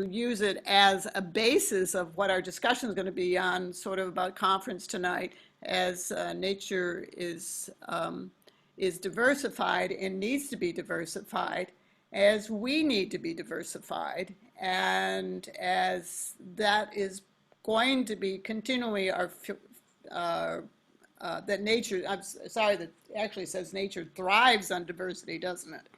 use it as a basis of what our discussion is going to be on, sort of about conference tonight, as nature is diversified and needs to be diversified, as we need to be diversified, and as that is going to be continually that nature, I'm sorry, that actually says nature thrives on diversity, doesn't it?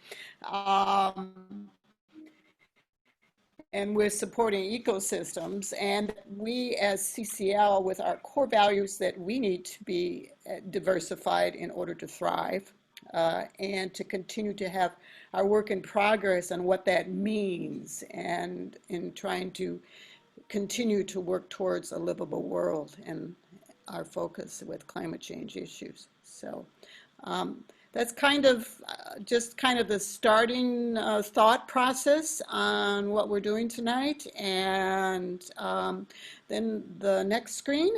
And we're supporting ecosystems, and we as CCL, with our core values, that we need to be diversified in order to thrive, and to continue to have our work in progress on what that means, and in trying to continue to work towards a livable world and our focus with climate change issues. So that's kind of just kind of the starting thought process on what we're doing tonight. And then the next screen.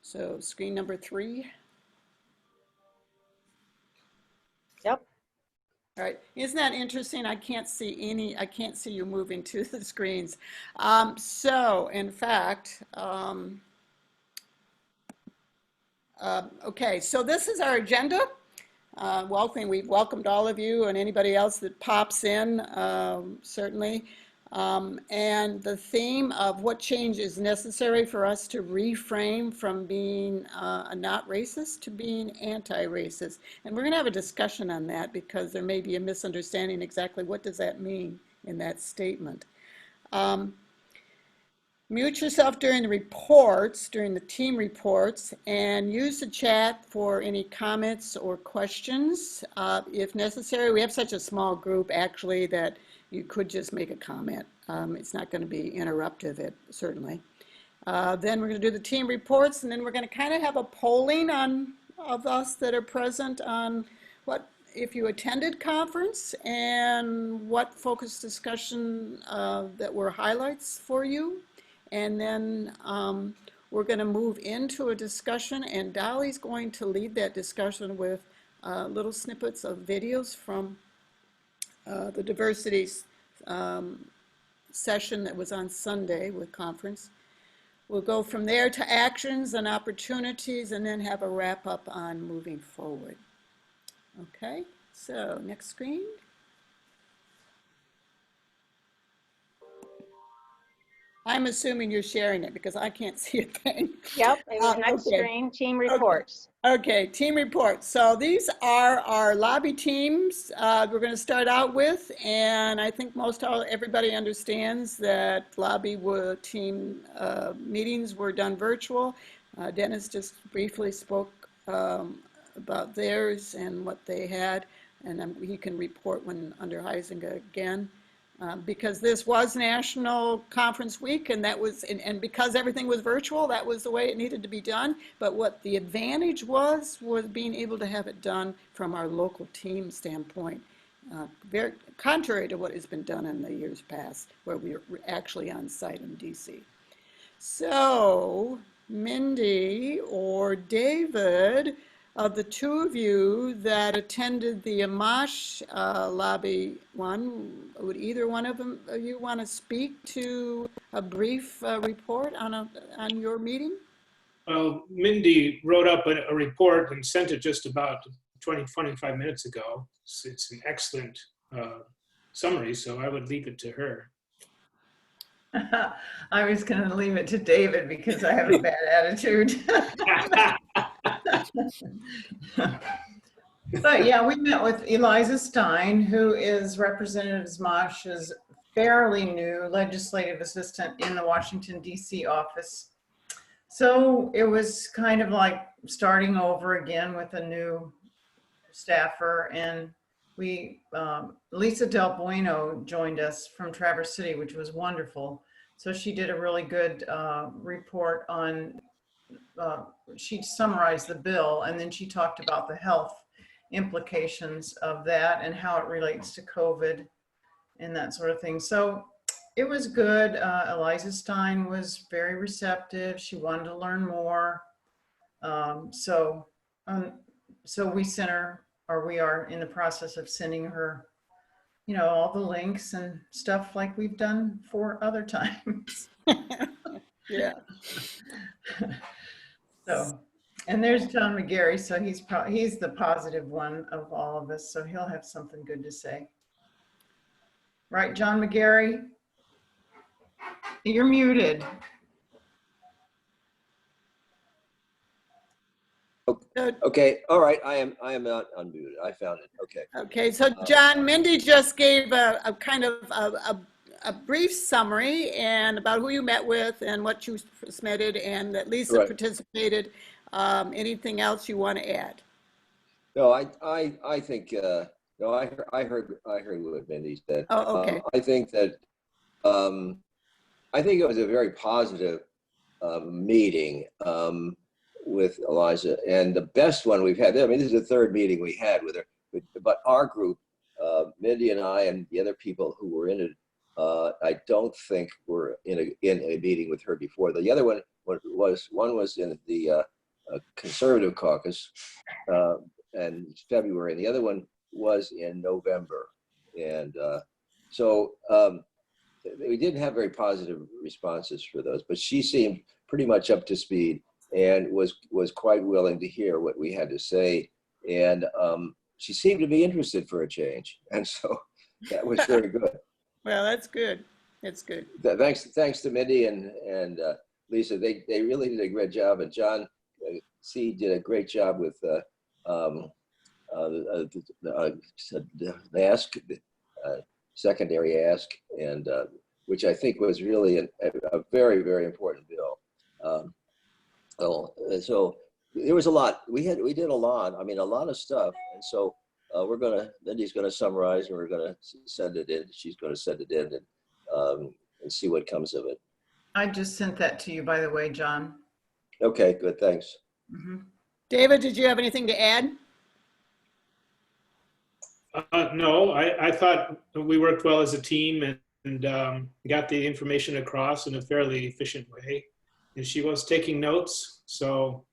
So screen number 3. Yep. All right, isn't that interesting? I can't see you moving to the screens. So in fact, okay, so this is our agenda. We've welcomed all of you and anybody else that pops in, certainly. And the theme of what change is necessary for us to reframe from being not racist to being anti-racist. And we're going to have a discussion on that, because there may be a misunderstanding exactly what does that mean in that statement. Mute yourself during the reports, during the team reports, and use the chat for any comments or questions if necessary. We have such a small group, actually, that you could just make a comment. It's not going to be interruptive, certainly. Then we're going to do the team reports, and then we're going to kind of have a polling of us that are present on what, if you attended conference, and what focus discussion that were highlights for you. And then we're going to move into a discussion, and Dolly's going to lead that discussion with little snippets of videos from the diversity session that was on Sunday with conference. We'll go from there to actions and opportunities, and then have a wrap up on moving forward. Okay, so next screen. I'm assuming you're sharing it, because I can't see a thing. Yep, next screen, team reports. Okay, team reports. So these are our lobby teams we're going to start out with, and I think everybody understands that lobby team meetings were done virtual. Dennis just briefly spoke about theirs and what they had, and he can report when under Huizinga again. Because this was National Conference Week, and that was, and because everything was virtual, that was the way it needed to be done. But what the advantage was being able to have it done from our local team standpoint, very contrary to what has been done in the years past, where we were actually on site in DC. So, Mindy or David, of the two of you that attended the Amash lobby one, would either one of you want to speak to a brief report on your meeting? Well, Mindy wrote up a report and sent it just about 25 minutes ago. It's an excellent summary, so I would leave it to her. I was going to leave it to David because I have a bad attitude. But yeah, we met with Eliza Stein, who is Representative Zmash's fairly new legislative assistant in the Washington, D.C. office. So it was kind of like starting over again with a new staffer, and Lisa Del Bueno joined us from Traverse City, which was wonderful. So she did a really good report on, she summarized the bill, and then she talked about the health implications of that and how it relates to COVID and that sort of thing. So it was good. Eliza Stein was very receptive. She wanted to learn more. So we sent her, or we are in the process of sending her, you know, all the links and stuff like we've done for other times. Yeah. So, and there's John McGarry, so he's the positive one of all of us, so he'll have something good to say. Right, John McGarry? You're muted. Okay, all right, I am not unmuted. I found it. Okay. Okay, so John, Mindy just gave a kind of a brief summary and about who you met with and what you submitted, and that Lisa Right. participated. Anything else you want to add? No, I think no, I heard what Mindy said. Oh, okay. I think that I think it was a very positive meeting with Eliza, and the best one we've had. I mean, this is the third meeting we had with her, but our group, Mindy and I and the other people who were in it, I don't think were in a meeting with her before. The other one was in the Conservative Caucus in February, and the other one was in November, and so we didn't have very positive responses for those. But she seemed pretty much up to speed and was quite willing to hear what we had to say, and she seemed to be interested for a change, and so that was very good. Well, that's good. It's good. Thanks to Mindy and Lisa. They really did a great job, and John C did a great job with the ask, secondary ask, and which I think was really a very, very important bill. So there was a lot. We did a lot. I mean, a lot of stuff, and so Mindy's gonna summarize, and we're gonna send it in. She's gonna send it in and see what comes of it. I just sent that to you, by the way, John. Okay, good, thanks. Mm-hmm. David, did you have anything to add? No, I thought we worked well as a team and got the information across in a fairly efficient way. And she was taking notes, so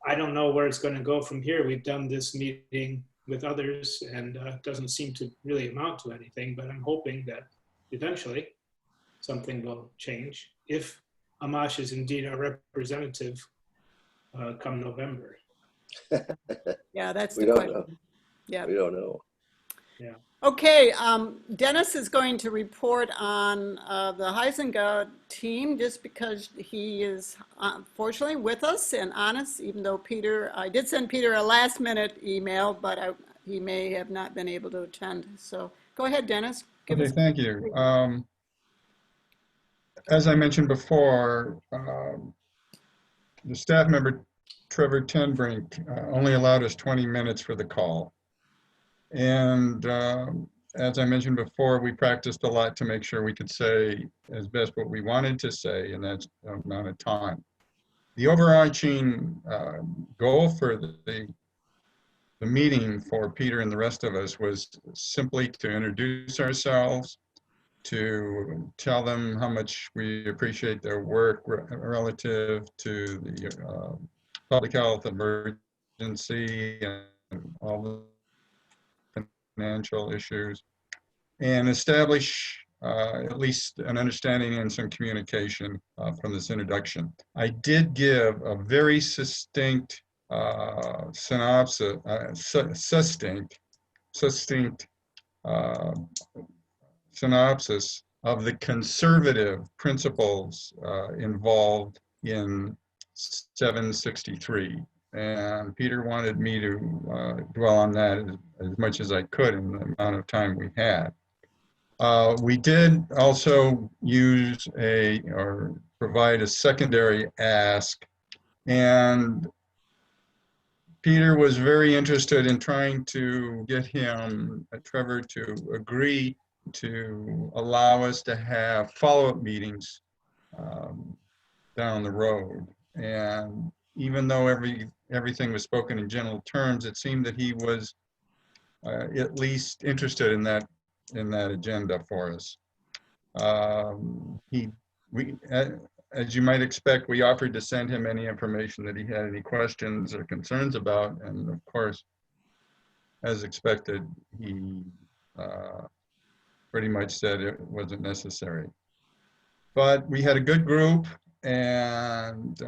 I don't know where it's going to go from here. We've done this meeting with others, and it doesn't seem to really amount to anything, but I'm hoping that eventually something will change if Amash is indeed our representative come November. Yeah, that's We the don't question. know. Yeah. We don't know. Yeah. Okay, Dennis is going to report on the Huizenga team just because he is fortunately with us and honest, even though I did send Peter a last minute email, but he may have not been able to attend. So go ahead, Dennis. Okay, thank you. As I mentioned before, the staff member, Trevor Tenbrink, only allowed us 20 minutes for the call. And as I mentioned before, we practiced a lot to make sure we could say as best what we wanted to say in that amount of time. The overarching goal for the meeting for Peter and the rest of us was simply to introduce ourselves, to tell them how much we appreciate their work relative to the public health emergency and all the financial issues, and establish at least an understanding and some communication from this introduction. I did give a very succinct synopsis of the conservative principles involved in 763. And Peter wanted me to dwell on that as much as I could in the amount of time we had. We did also use or provide a secondary ask, and Peter was very interested in trying to get Trevor, to agree to allow us to have follow-up meetings down the road. And even though everything was spoken in general terms, it seemed that he was at least interested in that agenda for us. As you might expect, we offered to send him any information that he had any questions or concerns about, and of course, as expected, he pretty much said it wasn't necessary. But we had a good group, and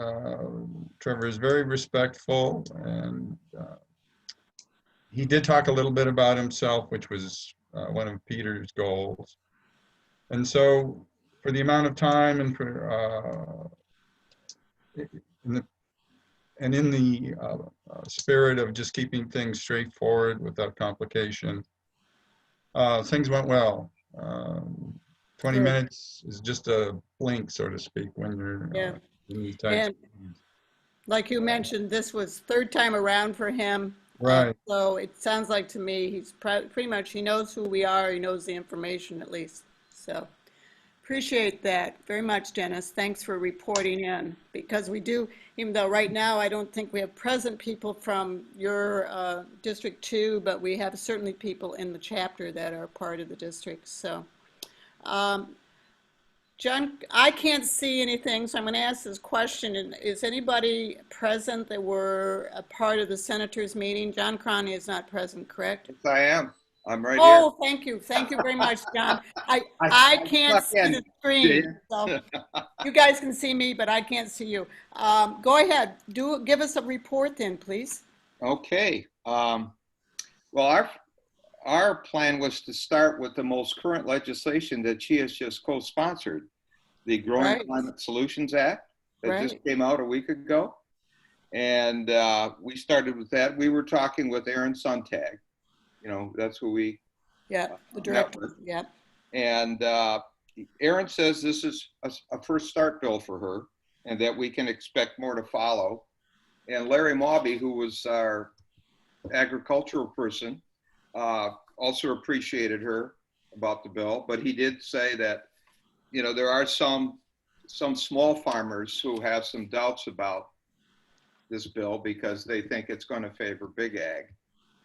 Trevor is very respectful, and he did talk a little bit about himself, which was one of Peter's goals. And so for the amount of time and for in the spirit of just keeping things straightforward without complication, things went well. 20 Good. minutes is just a blink, so to speak, when you're Yeah. in these types And of meetings. like you mentioned, this was third time around for him. Right. So it sounds like to me, he's pretty much, he knows who we are, he knows the information at least. So appreciate that very much, Dennis. Thanks for reporting in, because we do, even though right now I don't think we have present people from your District 2, but we have certainly people in the chapter that are part of the district. So John, I can't see anything, so I'm going to ask this question. Is anybody present that were a part of the senators' meeting? John Croney is not present, correct? Yes, I am. I'm right Oh, thank you. Thank you very much, John. I can't snuck in, see the screen, so you guys can see me, but I can't see you. Go ahead. Give us a report then, please. here. Okay. Well, our plan was to start with the most current legislation that she has just co-sponsored, the Growing Right. Climate Solutions Act that just Right. came out a week ago. And we started with that. We were talking with Aaron Sontag. You know, that's who we Yeah, the met director. with. Yeah. And Aaron says this is a first start bill for her and that we can expect more to follow. And Larry Mawby, who was our agricultural person, also appreciated her about the bill, but he did say that, you know, there are some small farmers who have some doubts about this bill because they think it's going to favor big ag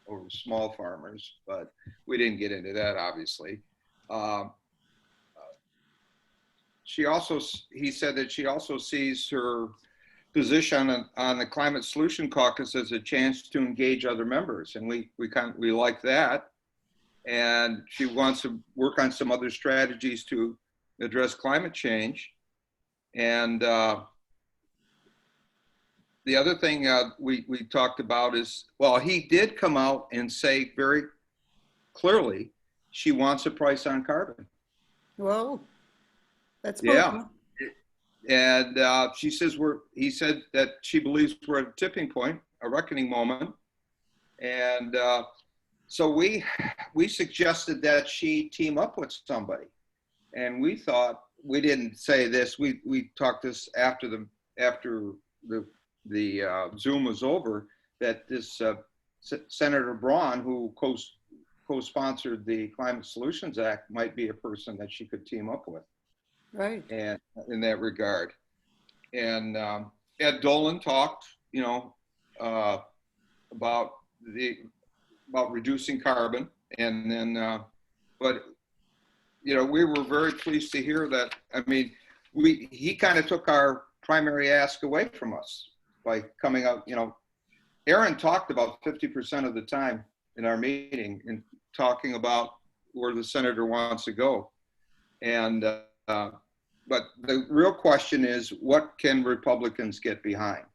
over small farmers, but we didn't get into that, obviously. He said that she also sees her position on the Climate Solution Caucus as a chance to engage other members, and we like that. And she wants to work on some other strategies to address climate change. And the other thing we talked about is, well, he did come out and say very clearly she wants a price on carbon. Whoa. That's Yeah. And he said that she believes we're at a tipping point, a reckoning moment. And so we suggested that she team up with somebody. And we thought, we didn't say this, we talked this after the Zoom was over, that this Senator Braun, who co-sponsored the Climate Solutions Act, might be a person that she could team up with. right. And in that regard. And Ed Dolan talked, you know, about reducing carbon. And then, but, you know, we were very pleased to hear that. I mean, he kind of took our primary ask away from us by coming out, you know. Aaron talked about 50% of the time in our meeting and talking about where the senator wants to go. And, but the real question is, what can Republicans get behind?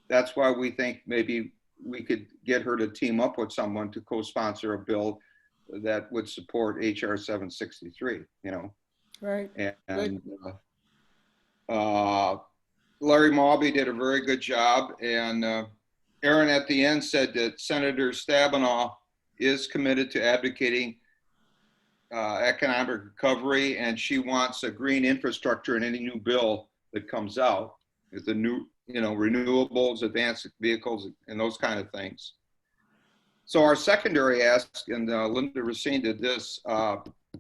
That's why we think maybe we could get her to team up with someone to co-sponsor a bill that would support HR 763, you know. Right. And Larry Mawby did a very good job. And Aaron at the end said that Senator Stabenow is committed to advocating economic recovery, and she wants a green infrastructure in any new bill that comes out with the new, you know, renewables, advanced vehicles, and those kind of things. So our secondary ask, and Linda Racine did this,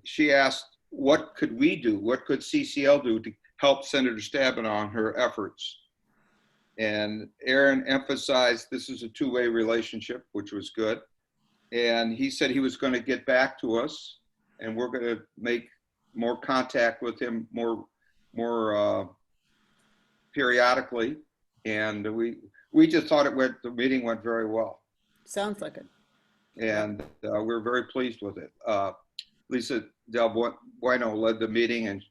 she asked, what could we do? What could CCL do to help Senator Stabenow on her efforts? And Aaron emphasized this is a two-way relationship, which was good. And he said he was going to get back to us, and we're going to make more contact with him more periodically. And we just thought the meeting went very well. Sounds like it. And we're very pleased with it. Lisa Del Bueno led the meeting, and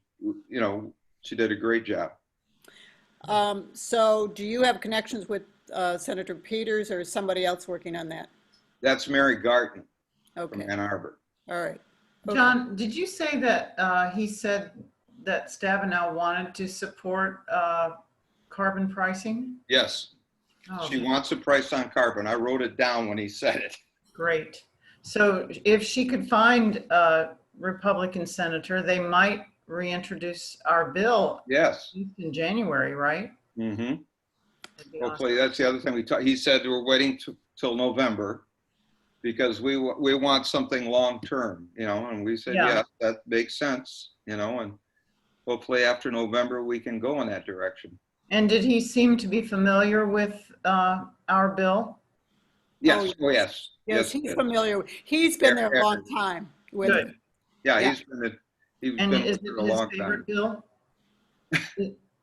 she did a great job. So do you have connections with Senator Peters, or is somebody else working on that? That's Mary Garton from Okay, Ann Arbor. all right. Okay. John, did you say that he said that Stabenow wanted to support carbon pricing? Yes, Oh, she wants a price on carbon. I wrote it down when he said it. great. So if she could find a Republican senator, they might reintroduce our bill Yes. in January, right? Mm-hmm. That'd be Hopefully, that's the other thing we talked. He said we're waiting till November because we want something long term, and we said, Yeah. yes, that makes sense, and hopefully after November we can go in that direction. And did he seem to be familiar with our bill? Yes. Oh, Oh, yes. Yes, he he's did. familiar. He's been there a long time with Good. it. Yeah, Yeah. he's been And with is it it a his long favorite time. bill?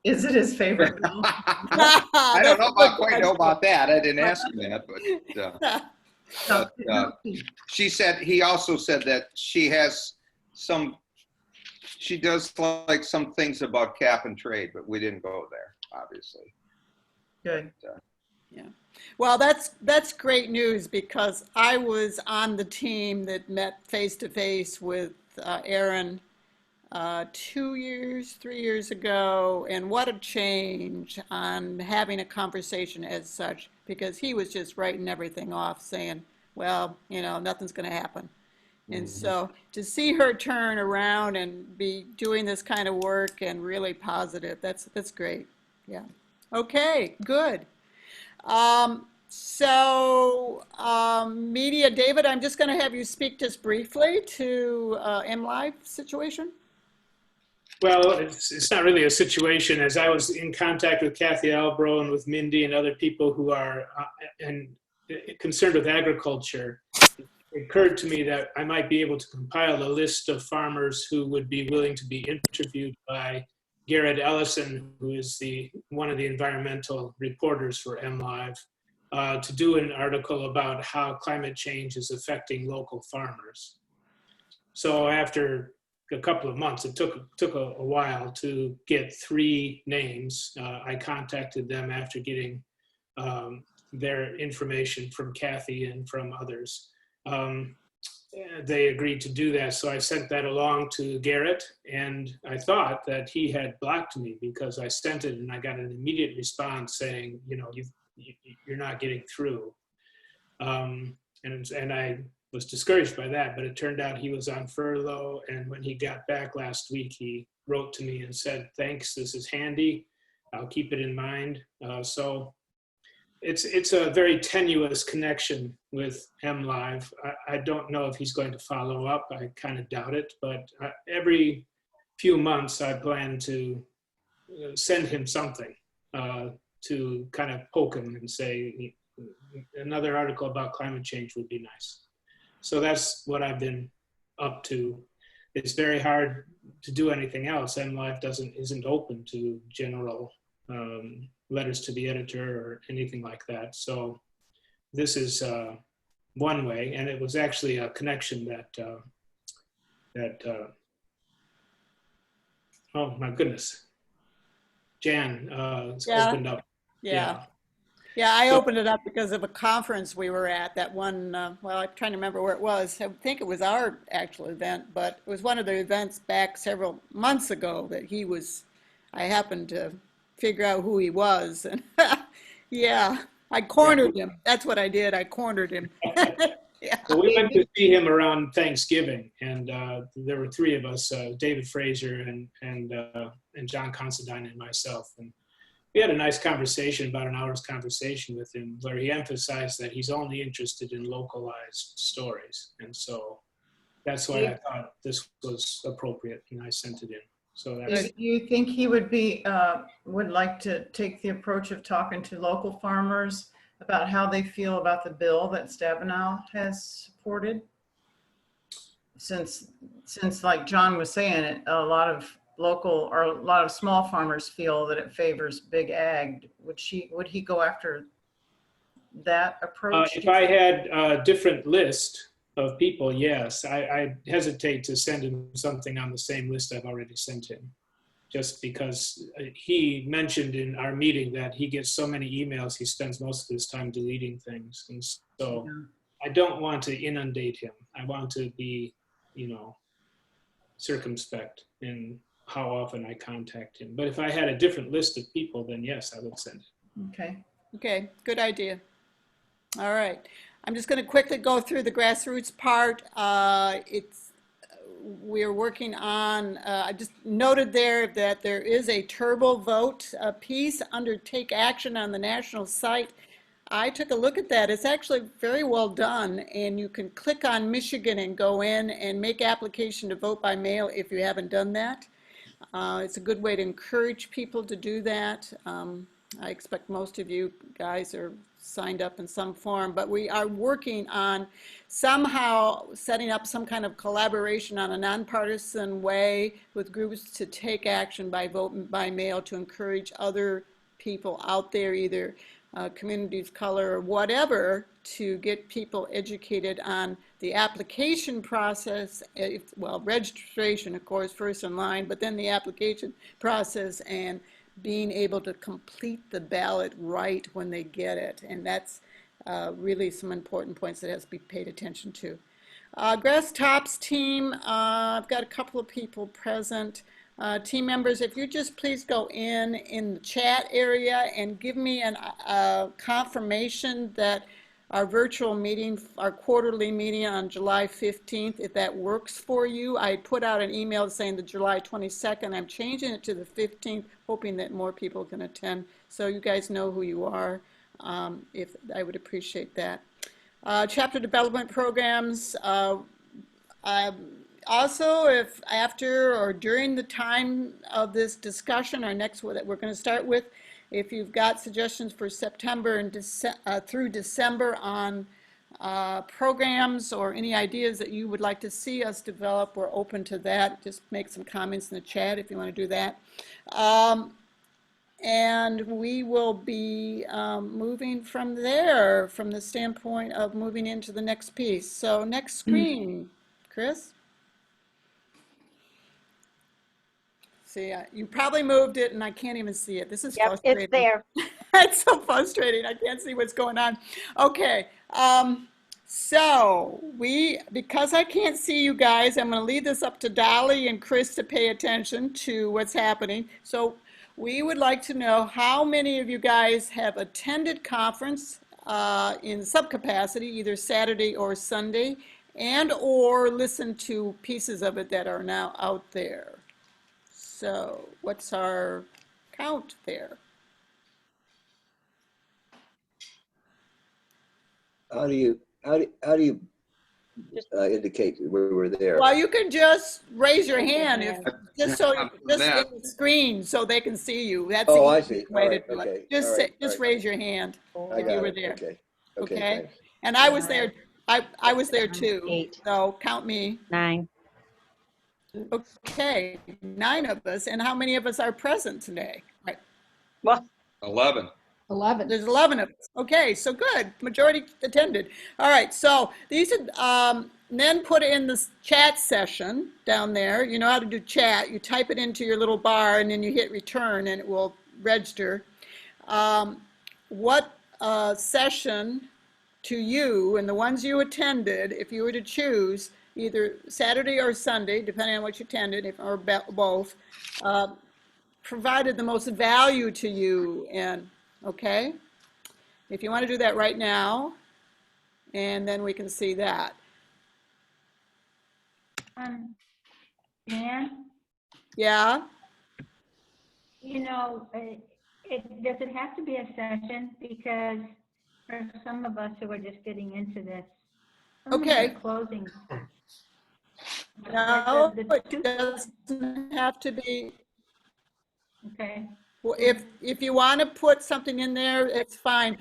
Is it his favorite bill? I don't know about that. I didn't ask him that, but he also said that she does like some things about cap and trade, but we didn't go there, obviously. Good. Yeah. Well, that's great news, because I was on the team that met face to face with Aaron 3 years ago, and what a change on having a conversation as such, because he was just writing everything off, saying, well, nothing's going to happen. And so to see her turn around and be doing this kind of work and really positive, that's great. Yeah. Okay, good. Media, David, I'm just going to have you speak just briefly to MLive situation. Well, it's not really a situation. As I was in contact with Kathy Albro and with Mindy and other people who are concerned with agriculture, it occurred to me that I might be able to compile a list of farmers who would be willing to be interviewed by Garrett Ellison, who is one of the environmental reporters for MLive, to do an article about how climate change is affecting local farmers. So after a couple of months, it took a while to get 3 names. I contacted them after getting their information from Kathy and from others. They agreed to do that, so I sent that along to Garrett, and I thought that he had blocked me because I sent it and I got an immediate response saying, you're not getting through. And I was discouraged by that, but it turned out he was on furlough, and when he got back last week, he wrote to me and said, thanks, this is handy, I'll keep it in mind. So it's a very tenuous connection with MLive. I don't know if he's going to follow up. I kind of doubt it, but every few months I plan to send him something to kind of poke him and say, another article about climate change would be nice. So that's what I've been up to. It's very hard to do anything else. MLive isn't open to general letters to the editor or anything like that. So this is one way, and it was actually a connection that oh my goodness, Jan opened up. Yeah, I opened it up because of a conference we were at, that one, well, I'm trying to remember where it was. I think it was our actual event, but it was one of the events back several months ago that I happened to figure out who he was. And yeah, I cornered him. That's what I did. I cornered him. Yeah. Well, we went to see him around Thanksgiving, and there were 3 of us, David Fraser and John Considine and myself. And we had a nice conversation, about an hour's conversation with him, where he emphasized that he's only interested in localized stories. And so that's why I thought this was appropriate, and I sent it in. So that's. Do you think he would like to take the approach of talking to local farmers about how they feel about the bill that Stabenow has supported? Since like John was saying, a lot of small farmers feel that it favors big ag. Would he go after that approach? If I had a different list of people, yes. I hesitate to send him something on the same list I've already sent him, just because he mentioned in our meeting that he gets so many emails, he spends most of his time deleting things. And so I don't want to inundate him. I want to be, you know, circumspect in how often I contact him. But if I had a different list of people, then yes, I would send it. Okay. Okay, good idea. All right. I'm just going to quickly go through the grassroots part. We're working on, I just noted there that there is a turbo vote piece under Take Action on the national site. I took a look at that. It's actually very well done, and you can click on Michigan and go in and make application to vote by mail if you haven't done that. It's a good way to encourage people to do that. I expect most of you guys are signed up in some form, but we are working on somehow setting up some kind of collaboration on a nonpartisan way with groups to take action by vote by mail to encourage other people out there, either communities of color or whatever, to get people educated on the application process, well, registration, of course, first in line, but then the application process and being able to complete the ballot right when they get it. And that's really some important points that has to be paid attention to. Grass Tops team, I've got a couple of people present. Team members, if you just please go in the chat area and give me a confirmation that our virtual meeting, our quarterly meeting on July 15th, if that works for you. I put out an email saying the July 22nd. I'm changing it to the 15th, hoping that more people can attend. So you guys know who you are. If I would appreciate that. Chapter development programs. Also, if after or during the time of this discussion, our next one that we're going to start with, if you've got suggestions for September and through December on programs or any ideas that you would like to see us develop, we're open to that. Just make some comments in the chat if you want to do that. And we will be moving from there from the standpoint of moving into the next piece. So next screen, Chris. See, you probably moved it and I can't even see it. This is frustrating. It's there. It's so frustrating. I can't see what's going on. Okay. So because I can't see you guys, I'm going to leave this up to Dolly and Chris to pay attention to what's happening. So we would like to know how many of you guys have attended conference in subcapacity, either Saturday or Sunday, and or listened to pieces of it that are now out there. So what's our count there? How do you indicate we were there? Well, you can just raise your hand if just in That. the screen so they can see you. That's Oh, the I easiest see. way All to right, do it. okay. Just All right, just all right. raise your hand I if got you were it. there. Okay. Okay. Thanks. And I was there. I was there too. 8, So count me. 9. Okay, 9 of us. And how many of us are present today? Right. Well, 11. 11. There's 11 of us. Okay, so good. Majority attended. All right, so these are, then put in the chat session down there. You know how to do chat. You type it into your little bar and then you hit return and it will register. What session to you and the ones you attended, if you were to choose either Saturday or Sunday, depending on what you attended, or both, provided the most value to you. And okay, if you want to do that right now, and then we can see that. Dan, Yeah. you know, does it have to be a session? Because for some of us who are just getting into this, some of Okay. the closings. No, The it 2 doesn't have to be. Okay. Well, if you want to put something in there, it's fine.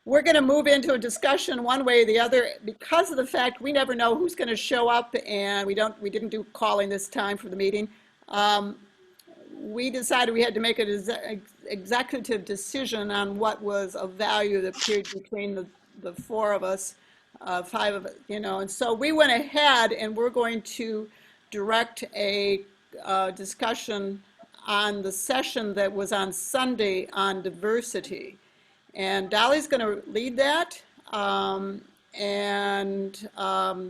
We're going to move into a discussion one way or the other because of the fact we never know who's going to show up, and we didn't do calling this time for the meeting. We decided we had to make an executive decision on what was of value that appeared between the 4 of us. five of it, you know, and so we went ahead and we're going to direct a discussion on the session that was on Sunday on diversity. And Dolly's going to lead that.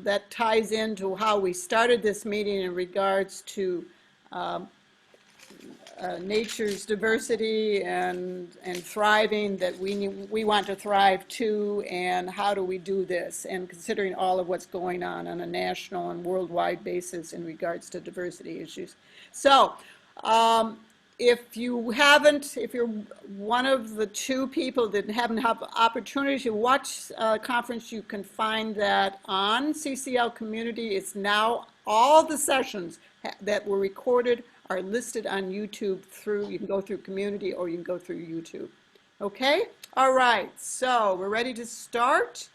That ties into how we started this meeting in regards to nature's diversity and thriving, that we want to thrive too, and how do we do this, and considering all of what's going on a national and worldwide basis in regards to diversity issues. So if you're one of the two people that haven't had the opportunity to watch a conference, you can find that on CCL Community. It's now, all the sessions that were recorded are listed on YouTube you can go through Community or you can go through YouTube. Okay? All right, so we're ready to start.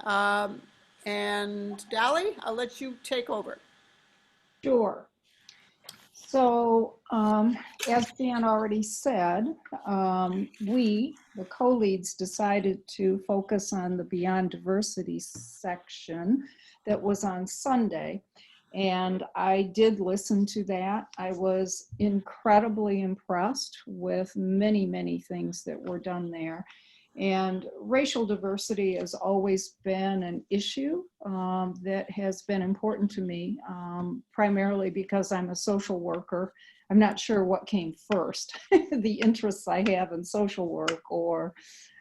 And Dolly, I'll let you take over. Sure. So, as Dan already said, we, the co-leads, decided to focus on the Beyond Diversity section that was on Sunday. And I did listen to that. I was incredibly impressed with many, many things that were done there. And racial diversity has always been an issue that has been important to me, primarily because I'm a social worker. I'm not sure what came first, the interests I have in social work or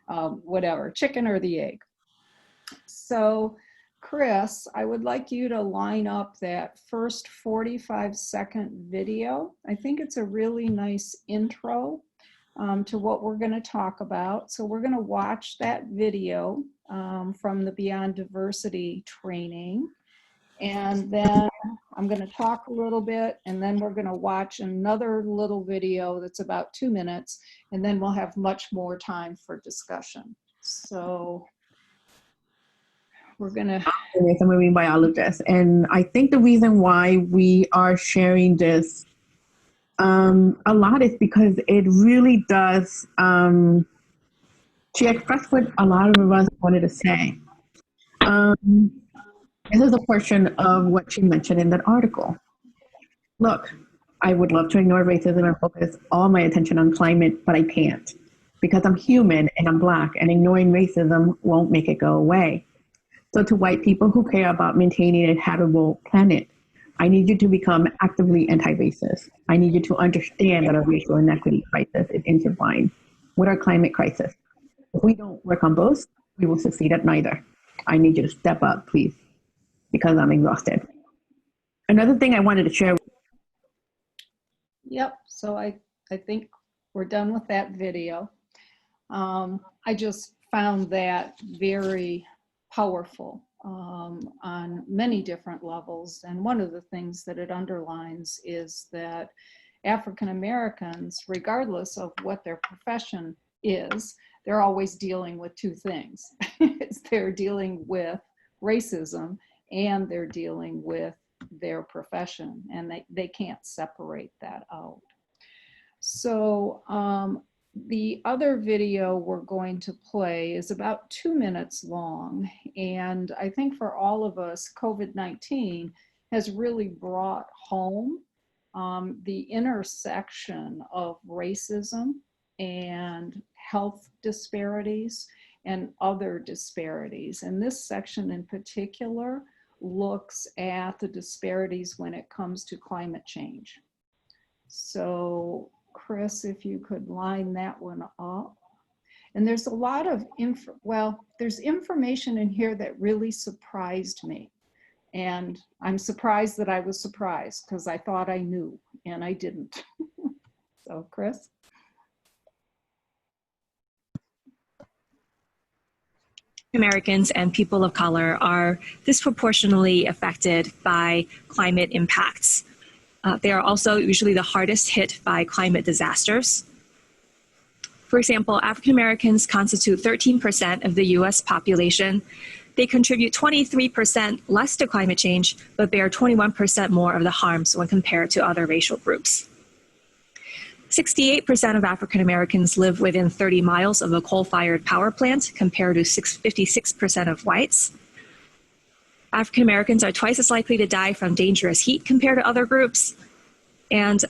whatever, chicken or the egg. So, Chris, I would like you to line up that first 45-second video. I think it's a really nice intro to what we're going to talk about. So we're going to watch that video from the Beyond Diversity training. And then I'm going to talk a little bit, and then we're going to watch another little video that's about 2 minutes, and then we'll have much more time for discussion. So we're going to... I'm moving by all of this. And I think the reason why we are sharing this a lot is because it really does, she expressed what a lot of us wanted to say. This is a portion of what she mentioned in that article. Look, I would love to ignore racism and focus all my attention on climate, but I can't because I'm human and I'm Black, and ignoring racism won't make it go away. So to white people who care about maintaining a habitable planet, I need you to become actively anti-racist. I need you to understand that our racial inequity crisis is intertwined with our climate crisis. If we don't work on both, we will succeed at neither. I need you to step up, please, because I'm exhausted. Another thing I wanted to share. Yep, so I think we're done with that video. I just found that very powerful on many different levels. And one of the things that it underlines is that African Americans, regardless of what their profession is, they're always dealing with two things. They're dealing with racism and they're dealing with their profession, and they can't separate that out. So the other video we're going to play is about 2 minutes long. And I think for all of us, COVID-19 has really brought home the intersection of racism and health disparities and other disparities. And this section in particular looks at the disparities when it comes to climate change. So Chris, if you could line that one up. And there's a lot of there's information in here that really surprised me. And I'm surprised that I was surprised because I thought I knew and I didn't. So Chris. Americans and people of color are disproportionately affected by climate impacts. They are also usually the hardest hit by climate disasters. For example, African Americans constitute 13% of the US population. They contribute 23% less to climate change, but bear 21% more of the harms when compared to other racial groups. 68% of African Americans live within 30 miles of a coal-fired power plant, compared to 56% of whites. African Americans are twice as likely to die from dangerous heat compared to other groups. And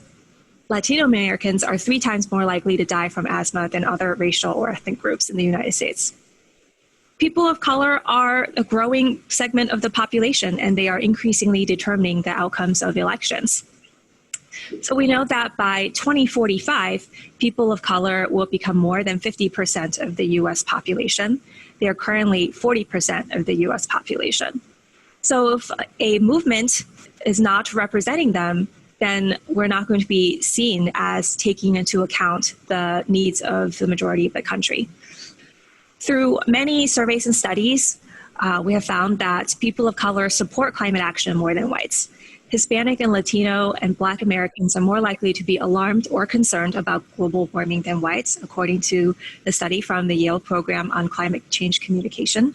Latino Americans are 3 times more likely to die from asthma than other racial or ethnic groups in the United States. People of color are a growing segment of the population, and they are increasingly determining the outcomes of elections. So we know that by 2045, people of color will become more than 50% of the US population. They are currently 40% of the US population. So if a movement is not representing them, then we're not going to be seen as taking into account the needs of the majority of the country. Through many surveys and studies, we have found that people of color support climate action more than whites. Hispanic and Latino and Black Americans are more likely to be alarmed or concerned about global warming than whites, according to the study from the Yale Program on Climate Change Communication.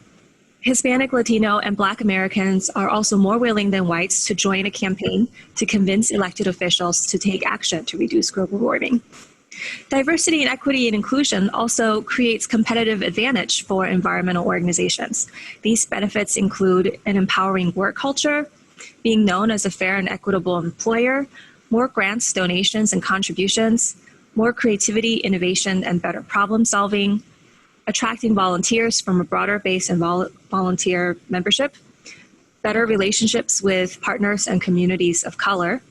Hispanic, Latino, and Black Americans are also more willing than whites to join a campaign to convince elected officials to take action to reduce global warming. Diversity and equity and inclusion also creates competitive advantage for environmental organizations. These benefits include an empowering work culture, being known as a fair and equitable employer, more grants, donations, and contributions, more creativity, innovation, and better problem solving, attracting volunteers from a broader base and volunteer membership, better relationships with partners and communities of color,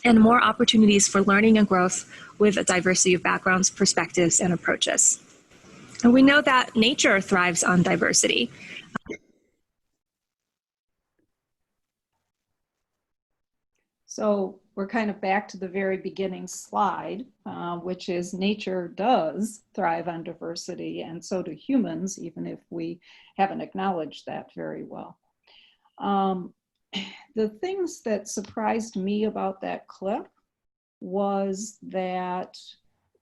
and more opportunities for learning and growth with a diversity of backgrounds, perspectives, and approaches. And we know that nature thrives on diversity. So we're kind of back to the very beginning slide, which is nature does thrive on diversity, and so do humans, even if we haven't acknowledged that very well. The things that surprised me about that clip was that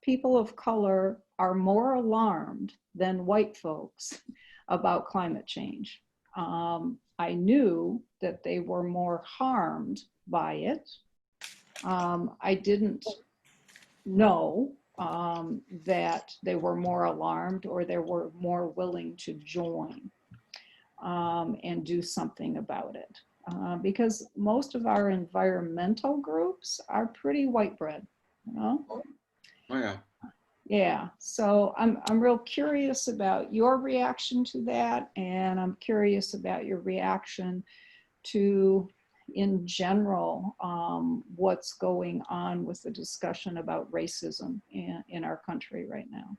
people of color are more alarmed than white folks about climate change. I knew that they were more harmed by it. I didn't know that they were more alarmed or they were more willing to join and do something about it. Because most of our environmental groups are pretty white bread, you know? Oh, yeah. Yeah, so I'm real curious about your reaction to that, and I'm curious about your reaction to, in general, what's going on with the discussion about racism in our country right now.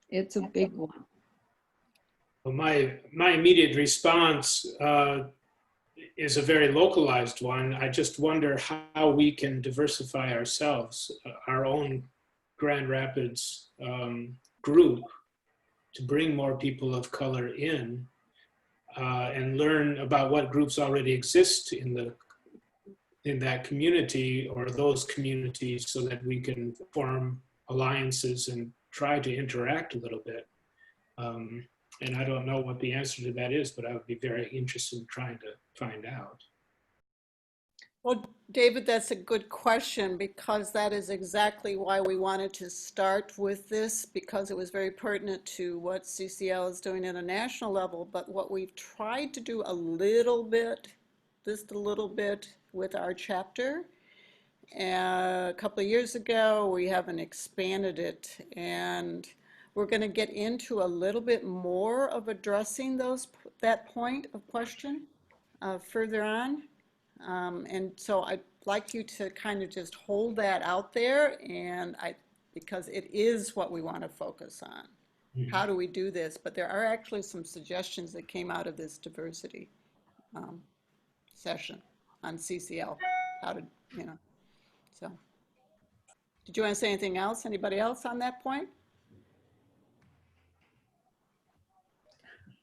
It's a big one. Well, my immediate response is a very localized one. I just wonder how we can diversify ourselves, our own Grand Rapids group, to bring more people of color in and learn about what groups already exist in that community or those communities, so that we can form alliances and try to interact a little bit. And I don't know what the answer to that is, but I would be very interested in trying to find out. Well, David, that's a good question, because that is exactly why we wanted to start with this, because it was very pertinent to what CCL is doing at a national level. But what we've tried to do a little bit, just a little bit, with our chapter, a couple of years ago, we haven't expanded it, and we're going to get into a little bit more of addressing that point of question further on. And so I'd like you to kind of just hold that out there, and because it is what we want to focus on. Mm-hmm. How do we do this? But there are actually some suggestions that came out of this diversity session on CCL. How to, so. Did you want to say anything else? Anybody else on that point?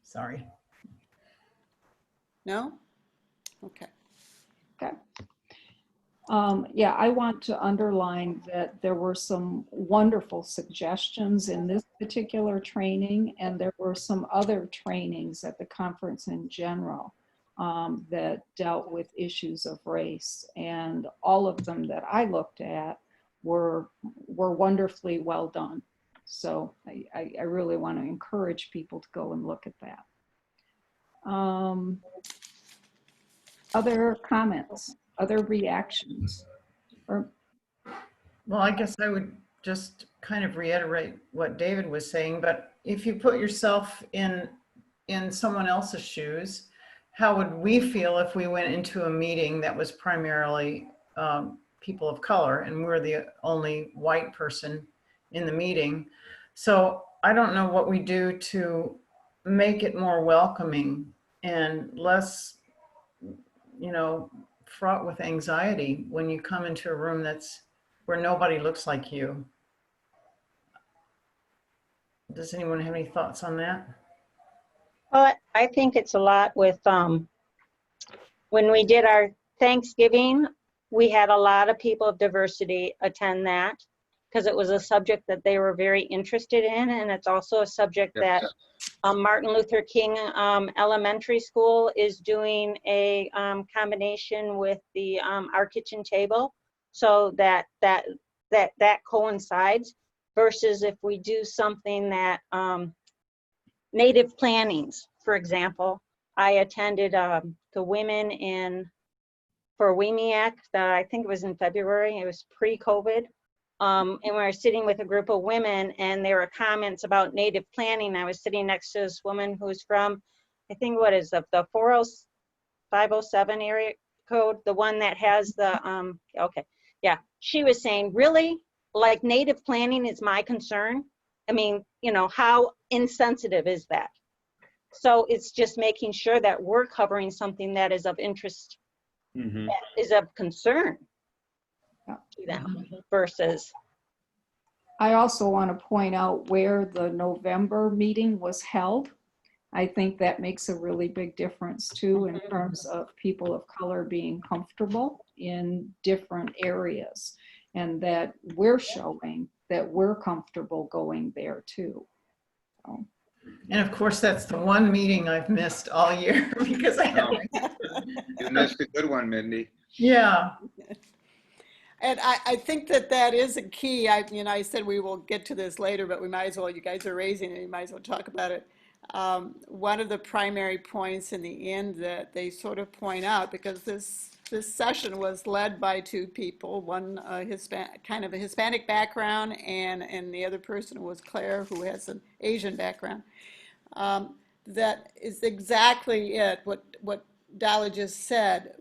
Sorry. No? Okay. Okay. Yeah, I want to underline that there were some wonderful suggestions in this particular training, and there were some other trainings at the conference in general that dealt with issues of race, and all of them that I looked at were wonderfully well done. So I really want to encourage people to go and look at that. Other comments, other reactions? Or Well, I guess I would just kind of reiterate what David was saying, but if you put yourself in someone else's shoes, how would we feel if we went into a meeting that was primarily people of color and we're the only white person in the meeting? So I don't know what we do to make it more welcoming and less, you know, fraught with anxiety when you come into a room that's where nobody looks like you. Does anyone have any thoughts on that? Well, I think it's a lot with, when we did our Thanksgiving, we had a lot of people of diversity attend that because it was a subject that they were very interested in. And it's also a subject that Martin Luther King Elementary School is doing a combination with the Our Kitchen Table. So that coincides versus if we do something that native plannings, for example. I attended the women for WEMIAC, I think it was in February, it was pre-COVID. And we were sitting with a group of women and there were comments about native planning. I was sitting next to this woman who's from, I think what is the 507 area code, the one that has the, okay, yeah. She was saying, really, like native planning is my concern. I mean, you know, how insensitive is that? So it's just making sure that we're covering something that is of interest, that is of concern to them versus. I also want to point out where the November meeting was held. I think that makes a really big difference too in terms of people of color being comfortable in different areas, and that we're showing that we're comfortable going there too. So. And of course, that's the one meeting I've missed all year because I haven't. You missed a good one, Mindy. Yeah. And I think that is a key. I said we will get to this later, but we might as well, you guys are raising it, you might as well talk about it. One of the primary points in the end that they sort of point out, because this session was led by two people, one kind of a Hispanic background, and the other person was Claire, who has an Asian background. That is exactly it, what Dalla just said.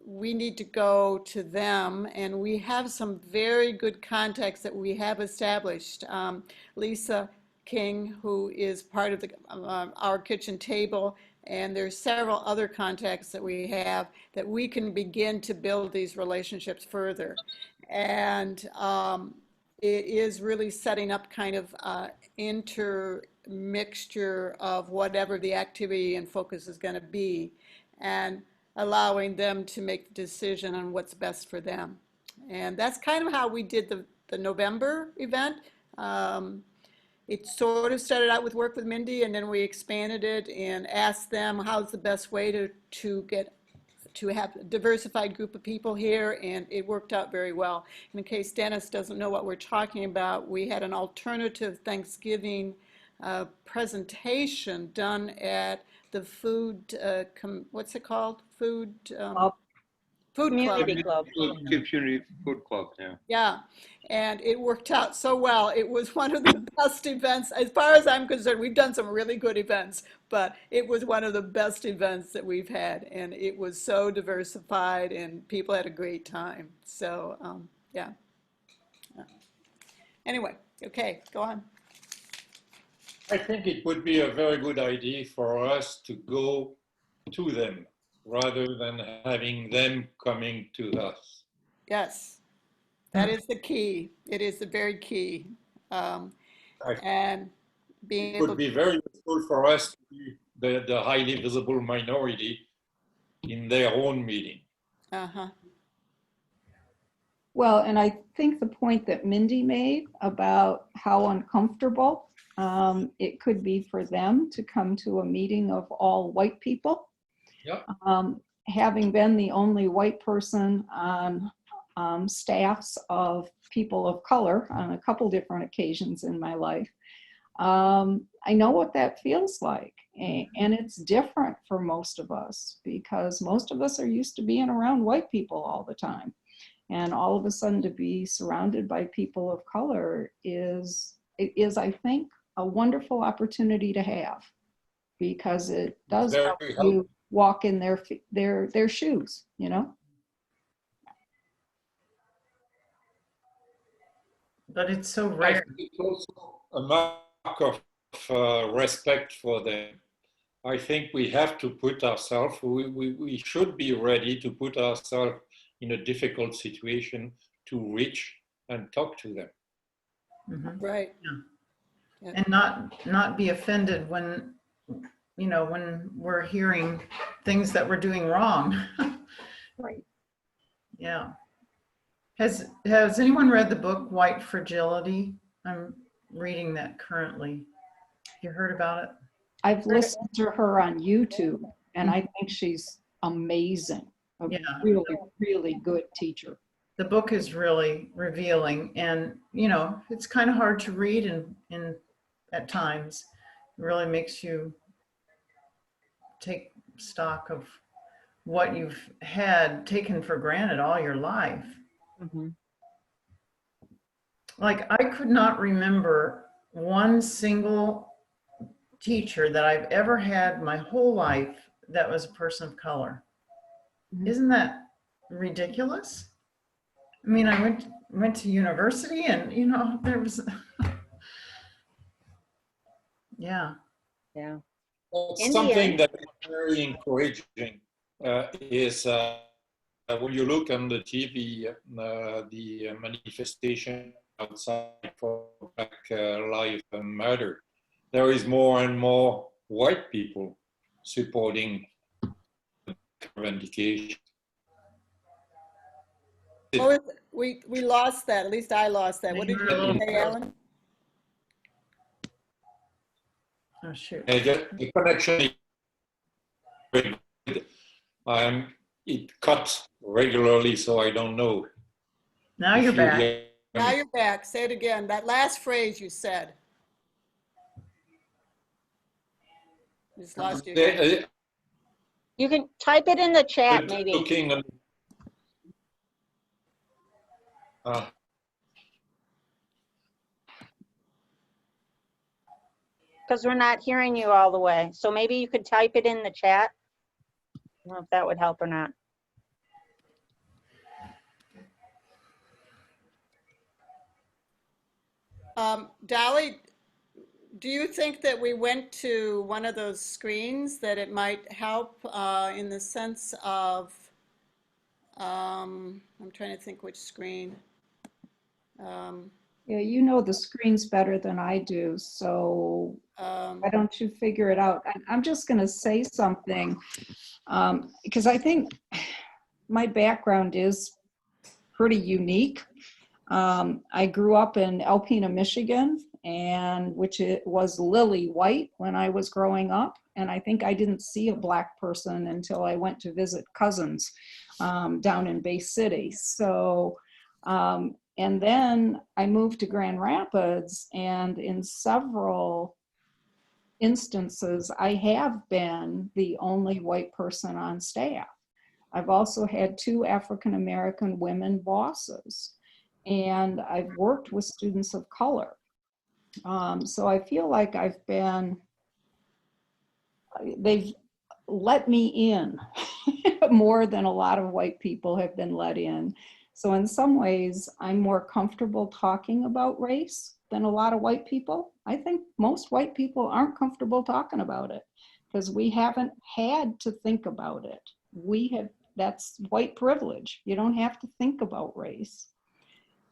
We need to go to them, and we have some very good contacts that we have established. Lisa King, who is part of Our Kitchen Table, and there's several other contacts that we have that we can begin to build these relationships further. And it is really setting up kind of intermixture of whatever the activity and focus is going to be, and allowing them to make the decision on what's best for them. And that's kind of how we did the November event. It sort of started out with work with Mindy, and then we expanded it and asked them how's the best way to have a diversified group of people here, and it worked out very well. In case Dennis doesn't know what we're talking about, we had an alternative Thanksgiving presentation done at the food, what's it called? Food Community club. Community food club, yeah. Yeah, and it worked out so well. It was one of the best events, as far as I'm concerned. We've done some really good events, but it was one of the best events that we've had, and it was so diversified, and people had a great time. So, yeah. Anyway, okay, go on. I think it would be a very good idea for us to go to them rather than having them coming to us. Yes, that is the key. It is the very key. And being able It would be very useful for us to be the highly visible minority in their own meeting. Uh-huh. Well, and I think the point that Mindy made about how uncomfortable it could be for them to come to a meeting of all white people. Yep. Having been the only white person on staffs of people of color on a couple different occasions in my life. I know what that feels like, and it's different for most of us because most of us are used to being around white people all the time. And all of a sudden to be surrounded by people of color is I think, a wonderful opportunity to have, because it does Very help helpful. you walk in their shoes, you know? But it's so I rare. think it's also a mark of respect for them. I think we have to put ourselves, we should be ready to put ourselves in a difficult situation to reach and talk to them. Mhm. Right. Yeah. And not be offended when, you know, when we're hearing things that we're doing wrong. Right. Yeah. Has anyone read the book White Fragility? I'm reading that currently. You heard about it? I've listened to her on YouTube, and I think she's amazing. A Yeah. really, really good teacher. The book is really revealing, and you know, it's kind of hard to read in at times. It really makes you take stock of what you've had taken for granted all your life. Mm-hmm. Like, I could not remember one single teacher that I've ever had my whole life that was a person of color. Mhm. Isn't that ridiculous? I mean, I went to university, and you know, there was yeah. Yeah. Well, In the something end, that is very encouraging is when you look on the TV, the manifestation outside for Black Lives Matter, there is more and more white people supporting revendication. What was it? We lost that. At least I lost that. What did You're a little you say, Alan? Oh shoot. The connection is very good. It cuts regularly, so I don't know. Now if you're you back. hear Now me. you're back. Say it again. That last phrase you said. Just lost you again. you can type it in the chat, maybe. Looking at, Because we're not hearing you all the way. So maybe you could type it in the chat. I don't know if that would help or not. Dolly, do you think that we went to one of those screens that it might help in the sense of, I'm trying to think which screen. Yeah, you know the screens better than I do, so why don't you figure it out? I'm just going to say something because I think my background is pretty unique. I grew up in Alpena, Michigan, and which it was lily white when I was growing up. And I think I didn't see a Black person until I went to visit cousins down in Bay City. So, and then I moved to Grand Rapids, and in several instances, I have been the only white person on staff. I've also had 2 African-American women bosses, and I've worked with students of color. So I feel like they've let me in more than a lot of white people have been let in. So in some ways, I'm more comfortable talking about race than a lot of white people. I think most white people aren't comfortable talking about it because we haven't had to think about it. That's white privilege. You don't have to think about race.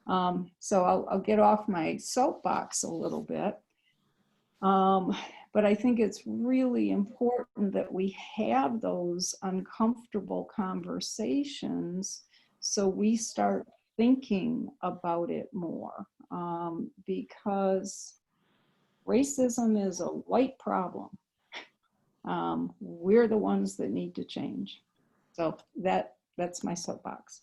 So I'll get off my soapbox a little bit. But I think it's really important that we have those uncomfortable conversations so we start thinking about it more, because racism is a white problem. We're the ones that need to change. So that's my soapbox.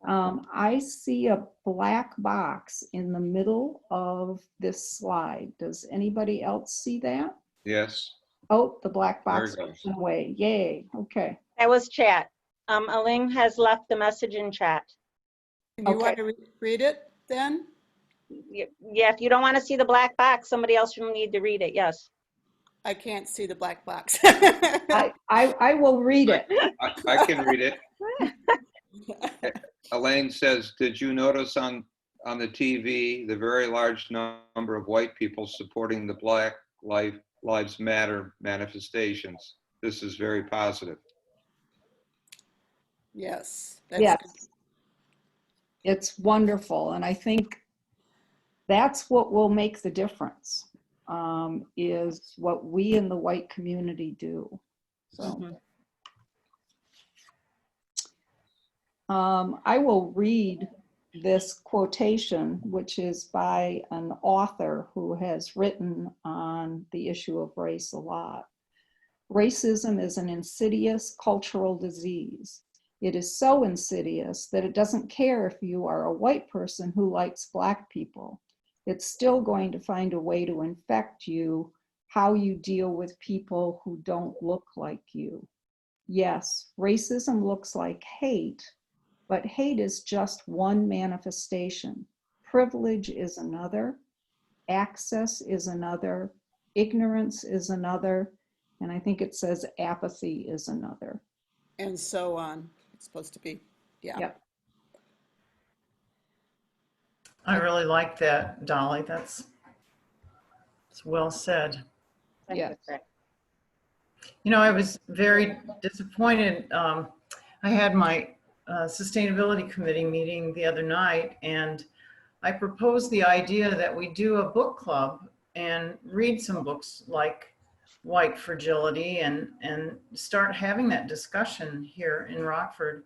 I see a black box in the middle of this slide. Does anybody else see that? Yes. Oh, the black There box it goes. went away. Yay. Okay. That was chat. Aline has left the message in chat. You Okay. want to read it then? Yeah, if you don't want to see the black box, somebody else will need to read it. Yes. I can't see the black box. I will read it. I can read it. Elaine says, did you notice on the TV the very large number of white people supporting the Black Lives Matter manifestations? This is very positive. Yes, that's Yes. good. It's wonderful. And I think that's what will make the difference, is what we in the white community do. So I will read this quotation, which is by an author who has written on the issue of race a lot. Racism is an insidious cultural disease. It is so insidious that it doesn't care if you are a white person who likes Black people. It's still going to find a way to infect you, how you deal with people who don't look like you. Yes, racism looks like hate, but hate is just one manifestation. Privilege is another, access is another, ignorance is another, and I think it says apathy is another. And so on. It's supposed to be, yeah. Yep. I really like that, Dolly. It's well said. Yes. You know, I was very disappointed. I had my sustainability committee meeting the other night, and I proposed the idea that we do a book club and read some books like White Fragility and start having that discussion here in Rockford.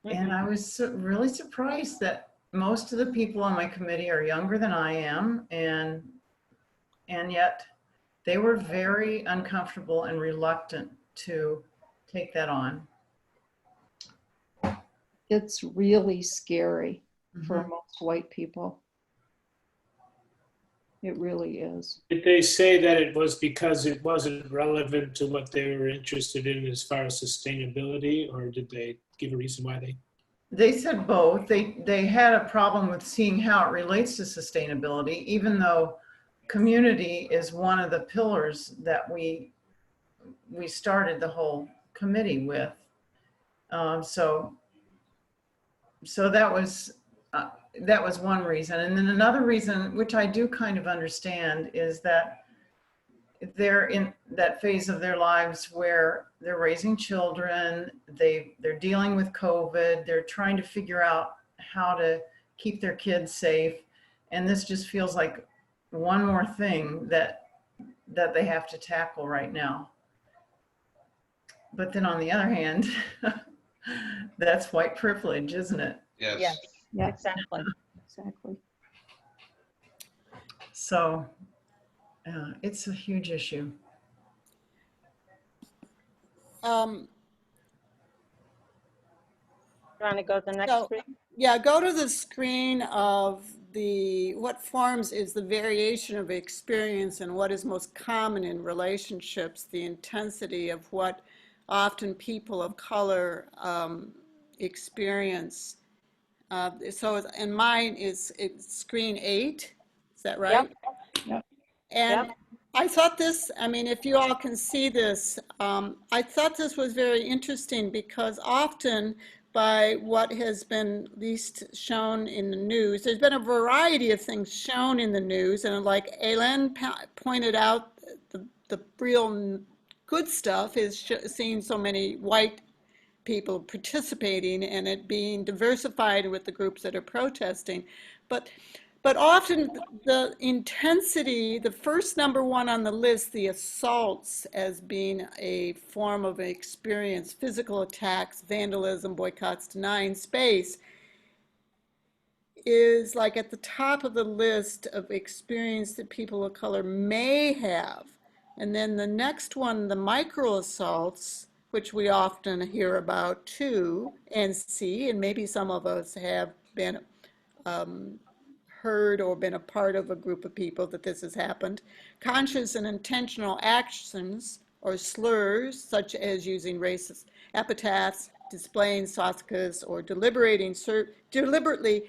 And I was really surprised that most of the people on my committee are younger than I am, and yet they were very uncomfortable and reluctant to take that on. It's really scary for most white people. It really is. Did they say that it was because it wasn't relevant to what they were interested in as far as sustainability, or did they give a reason why they? They said both. They had a problem with seeing how it relates to sustainability, even though community is one of the pillars that we started the whole committee with. So that was one reason. And then another reason, which I do kind of understand, is that they're in that phase of their lives where they're raising children, they're dealing with COVID, they're trying to figure out how to keep their kids safe. And this just feels like one more thing that they have to tackle right now. But then on the other hand, that's white privilege, isn't it? Yes. Yes. Yeah, Exactly. exactly. So it's a huge issue. You want to go to the next So, screen? yeah, go to the screen of what forms is the variation of experience and what is most common in relationships, the intensity of what often people of color experience. So, and mine it's screen 8, is that right? Yep. And I thought this, I mean, if you all can see this, I thought this was very interesting because often by what has been at least shown in the news, there's been a variety of things shown in the news, and like Ellen pointed out, the real good stuff is seeing so many white people participating and it being diversified with the groups that are protesting. But often the intensity, the first number one on the list, the assaults as being a form of experience, physical attacks, vandalism, boycotts, denying space, is like at the top of the list of experience that people of color may have. And then the next one, the micro assaults, which we often hear about too and see, and maybe some of us have been heard or been a part of a group of people that this has happened. Conscious and intentional actions or slurs, such as using racist epithets, displaying swastikas, or deliberately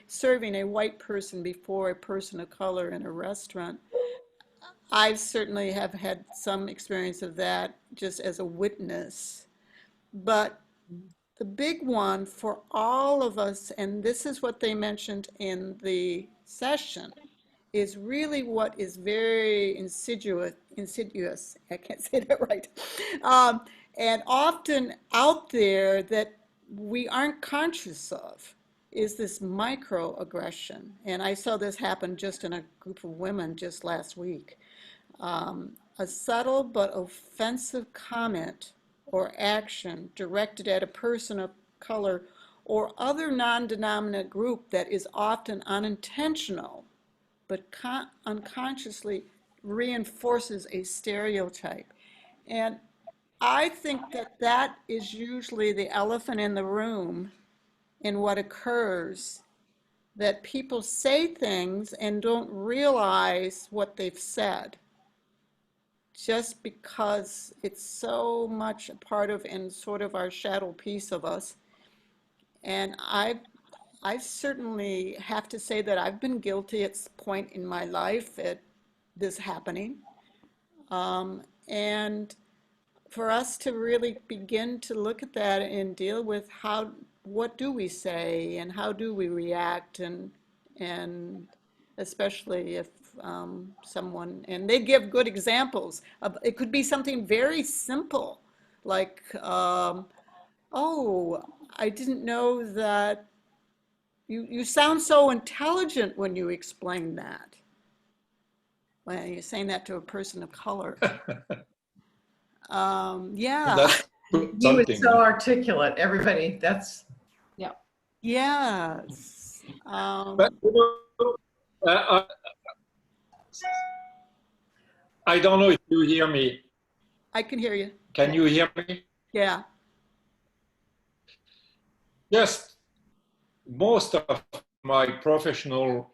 serving a white person before a person of color in a restaurant. I certainly have had some experience of that just as a witness. But the big one for all of us, and this is what they mentioned in the session, is really what is very insidious, I can't say that right, and often out there that we aren't conscious of, is this microaggression. And I saw this happen just in a group of women just last week. A subtle but offensive comment or action directed at a person of color or other non-denominant group that is often unintentional but unconsciously reinforces a stereotype. And I think that that is usually the elephant in the room in what occurs, that people say things and don't realize what they've said, just because it's so much a part of and sort of our shadow piece of us. And I certainly have to say that I've been guilty at some point in my life at this happening. And for us to really begin to look at that and deal with what do we say and how do we react, and especially if someone, and they give good examples of, it could be something very simple, like, oh, I didn't know that you sound so intelligent when you explain that. When you're saying that to a person of color. Yeah. That's He was so articulate, everybody, that's. Yeah. Yes. But, I don't know if you hear me. I can hear you. Can you hear me? Yeah. Yes. Most of my professional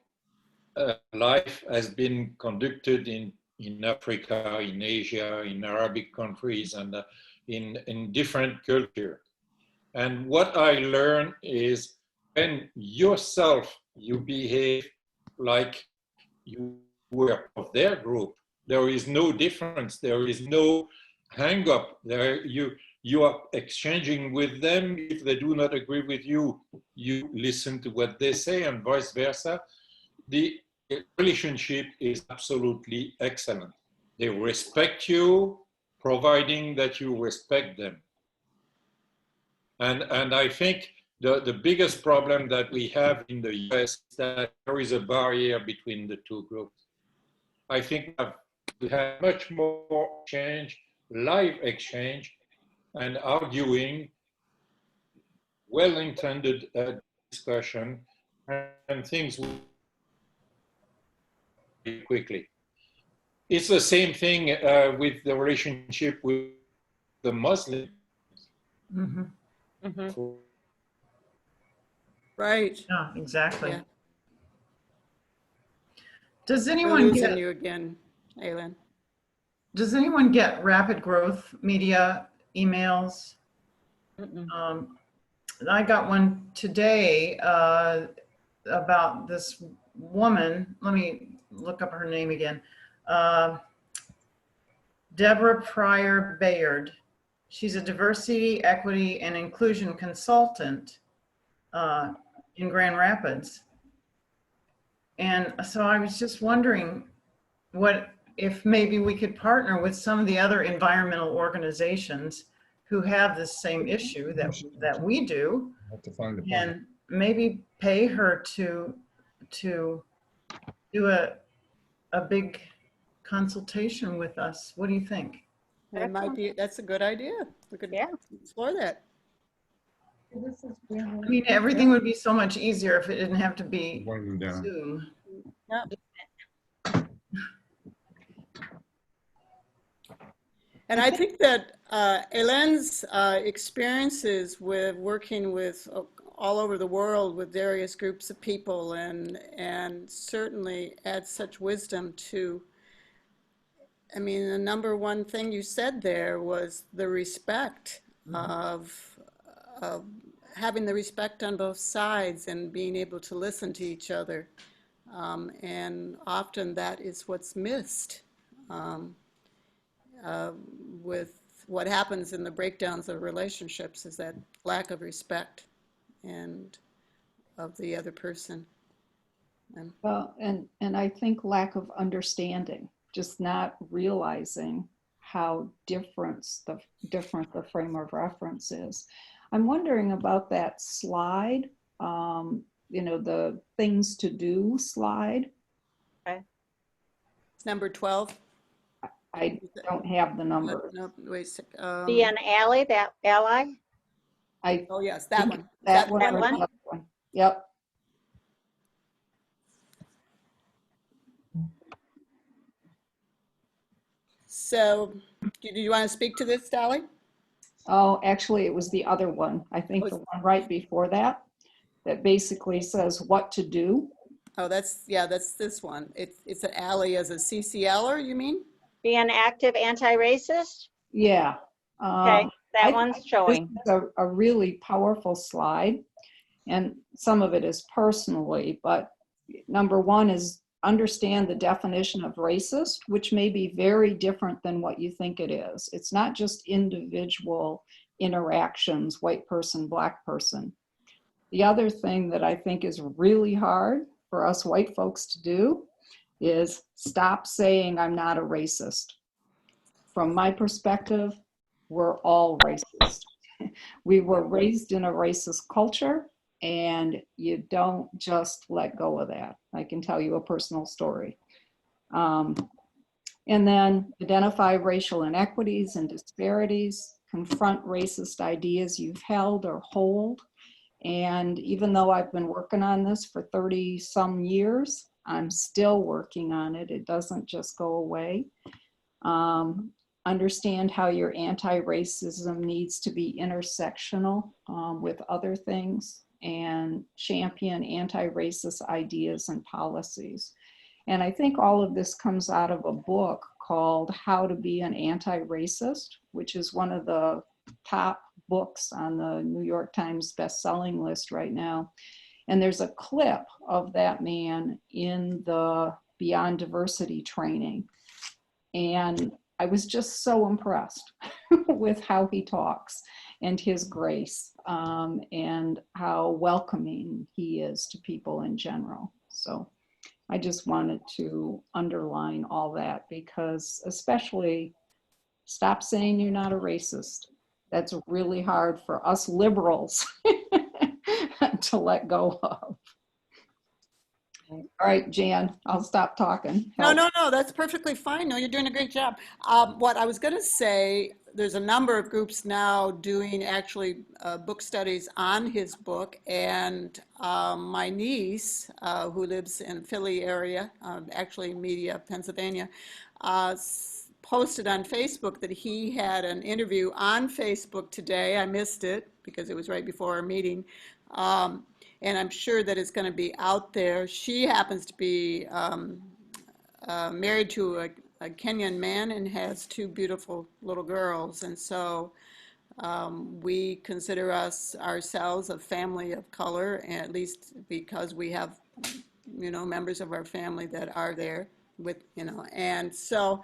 life has been conducted in Africa, in Asia, in Arabic countries, and in different culture. And what I learned is when yourself, you behave like you were of their group, there is no difference, there is no hang up. You are exchanging with them. If they do not agree with you, you listen to what they say, and vice versa. The relationship is absolutely excellent. They respect you, providing that you respect them. And I think the biggest problem that we have in the US is that there is a barrier between the two groups. I think we have much more exchange, live exchange, and arguing, well-intended discussion, and things quickly. It's the same thing with the relationship with the Muslims. Mm-hmm. Mm-hmm. Right. Yeah, exactly. Yeah. Does We're anyone losing get, you again, Aylin. does anyone get Rapid Growth Media emails? I got one today about this woman. Let me look up her name again. Deborah Pryor Bayard. She's a diversity, equity, and inclusion consultant in Grand Rapids. And so I was just wondering if maybe we could partner with some of the other environmental organizations who have this same issue that we do, and maybe pay her to do a big consultation with us. What do you think? It might be, that's a good idea. We could explore that. I mean, everything would be so much easier if it didn't have to be Zoom. Yep. And I think that Elaine's experiences with working with all over the world with various groups of people and certainly adds such wisdom to, I mean, the number one thing you said there was the respect of having the respect on both sides and being able to listen to each other. And often that is what's missed with what happens in the breakdowns of relationships, is that lack of respect and of the other person. Well, and I think lack of understanding, just not realizing how different the frame of reference is. I'm wondering about that slide, you know, the things to do slide. Okay. It's number 12. I don't have the number. No, wait a sec. Be an ally, that ally. Oh, yes, that one. That one. That or one? the other one. Yep. So, do you want to speak to this, Dolly? Oh, actually, it was the other one. I think the one right before that, that basically says what to do. Oh, that's this one. It's an ally as a CCLer, you mean? Be an active anti-racist. Yeah. Okay, that I one's think showing. This is a really powerful slide, and some of it is personally, but number one is understand the definition of racist, which may be very different than what you think it is. It's not just individual interactions, white person, black person. The other thing that I think is really hard for us white folks to do is stop saying I'm not a racist. From my perspective, we're all racist. We were raised in a racist culture, and you don't just let go of that. I can tell you a personal story. And then identify racial inequities and disparities, confront racist ideas you've held or hold. And even though I've been working on this for 30 some years, I'm still working on it. It doesn't just go away. Understand how your anti-racism needs to be intersectional with other things, and champion anti-racist ideas and policies. And I think all of this comes out of a book called How to Be an Anti-Racist, which is one of the top books on the New York Times best-selling list right now. And there's a clip of that man in the Beyond Diversity training. And I was just so impressed with how he talks and his grace and how welcoming he is to people in general. So I just wanted to underline all that, because especially stop saying you're not a racist. That's really hard for us liberals to let go of. All right, Jan, I'll stop talking. No, that's perfectly fine. No, you're doing a great job. What I was going to say, there's a number of groups now doing actually book studies on his book, and my niece, who lives in Philly area, actually Media, Pennsylvania, posted on Facebook that he had an interview on Facebook today. I missed it because it was right before our meeting. And I'm sure that it's going to be out there. She happens to be married to a Kenyan man and has two beautiful little girls. And so we consider ourselves a family of color, at least because we have, you know, members of our family that are there with, you know, and so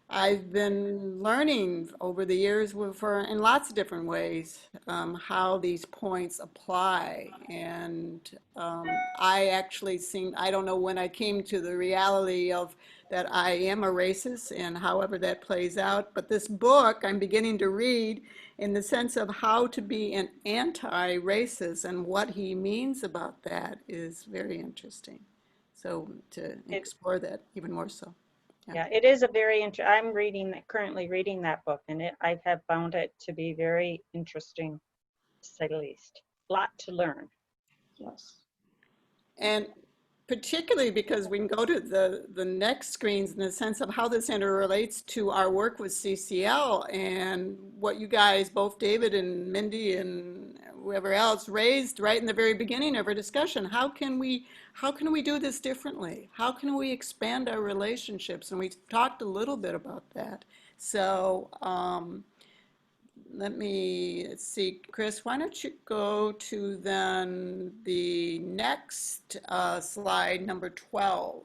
I've been learning over the years in lots of different ways how these points apply. And I actually I don't know when I came to the reality of that I am a racist and however that plays out. But this book I'm beginning to read in the sense of how to be an anti-racist and what he means about that is very interesting. So to explore that even more so. Yeah, it is a very I'm currently reading that book, and I have found it to be very interesting, to say the least. A lot to learn. Yes. And particularly because we can go to the next screens in the sense of how this interrelates to our work with CCL and what you guys, both David and Mindy and whoever else, raised right in the very beginning of our discussion. How can we do this differently? How can we expand our relationships? And we talked a little bit about that. So let's see, Chris, why don't you go to then the next slide, number 12.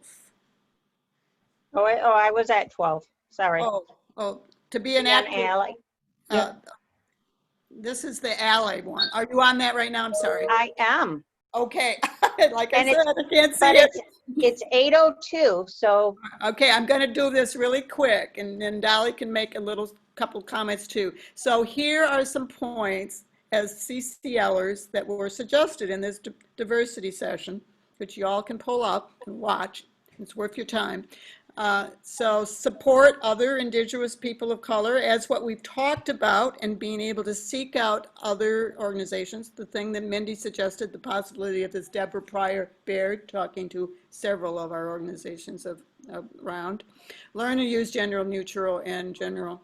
I was at 12. Sorry. Oh, to be an Be an active, ally. this is the ally one. Are you on that right now? I'm sorry. I am. Okay, like I And said, I can't see But it. it's 8:02, so Okay, I'm going to do this really quick, and then Dolly can make a couple comments too. So here are some points as CCLers that were suggested in this diversity session, which you all can pull up and watch. It's worth your time. So support other Indigenous people of color as what we've talked about, and being able to seek out other organizations. The thing that Mindy suggested, the possibility of this Deborah Pryor Baird talking to several of our organizations around. Learn to use gender neutral and gender